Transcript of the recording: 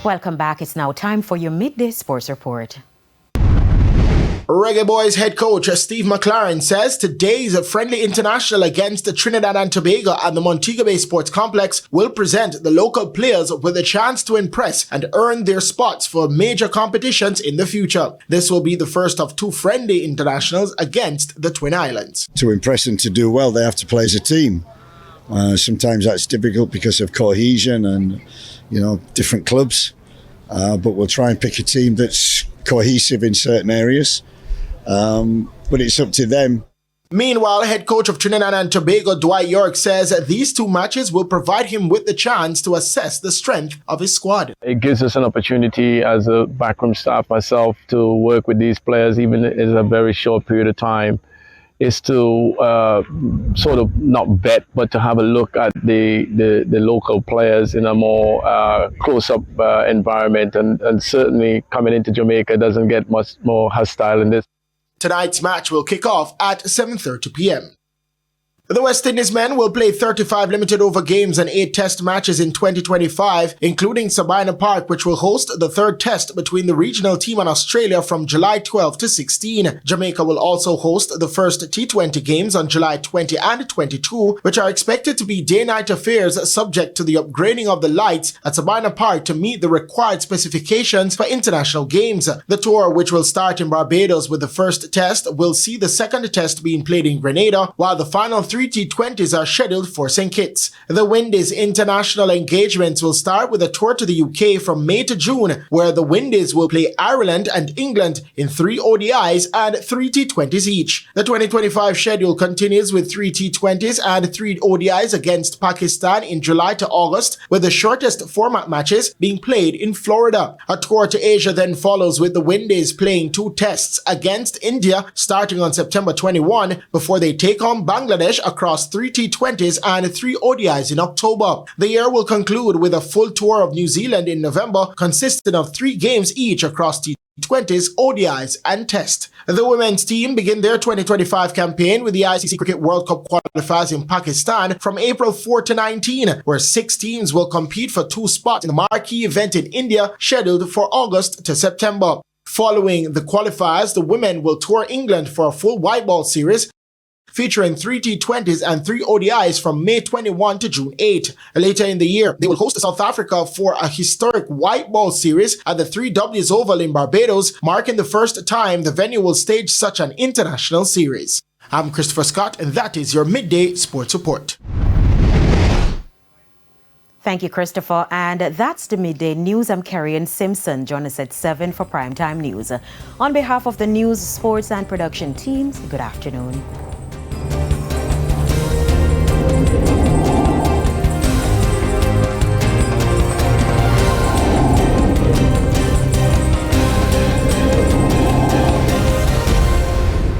Welcome back. It's now time for your midday sports report. Reggae Boyz head coach Steve McLaren says today's friendly international against Trinidad and Tobago at the Montego Bay Sports Complex will present the local players with a chance to impress and earn their spots for major competitions in the future. This will be the first of two friendly internationals against the Twin Islands. To impress and to do well, they have to play as a team. Sometimes that's difficult because of cohesion and, different clubs. But we'll try and pick a team that's cohesive in certain areas. But it's up to them. Meanwhile, head coach of Trinidad and Tobago, Dwight York, says these two matches will provide him with the chance to assess the strength of his squad. It gives us an opportunity as a backroom staff, myself, to work with these players, even in a very short period of time, is to sort of not bet, but to have a look at the local players in a more close-up environment. And certainly coming into Jamaica doesn't get much more hostile in this. Tonight's match will kick off at 7:30 p.m. The West Indies men will play 35 limited over games and 8 test matches in 2025, including Sabina Park, which will host the third test between the regional team and Australia from July 12 to 16. Jamaica will also host the first T20 games on July 20 and 22, which are expected to be day-night affairs subject to the upgrading of the lights at Sabina Park to meet the required specifications for international games. The tour, which will start in Barbados with the first test, will see the second test being played in Grenada, while the final 3 T20s are scheduled for St. Kitts. The Windies international engagements will start with a tour to the UK from May to June, where the Windies will play Ireland and England in 3 ODIs and 3 T20s each. The 2025 schedule continues with 3 T20s and 3 ODIs against Pakistan in July to August, with the shortest format matches being played in Florida. A tour to Asia then follows, with the Windies playing 2 tests against India starting on September 21 before they take on Bangladesh across 3 T20s and 3 ODIs in October. The year will conclude with a full tour of New Zealand in November, consisting of 3 games each across T20s, ODIs and Test. The women's team begin their 2025 campaign with the ICC Cricket World Cup qualifiers in Pakistan from April 4 to 19, where 6 teams will compete for 2 spots in the marquee event in India, scheduled for August to September. Following the qualifiers, the women will tour England for a full white ball series featuring 3 T20s and 3 ODIs from May 21 to June 8. Later in the year, they will host South Africa for a historic white ball series at the 3Ws Oval in Barbados, marking the first time the venue will stage such an international series. I'm Christopher Scott, and that is your Midday Sports Report. Thank you, Christopher. And that's the Midday News. I'm Kerry-Ann Simpson. Join us at 7 for Primetime News. On behalf of the news, sports, and production teams, good afternoon.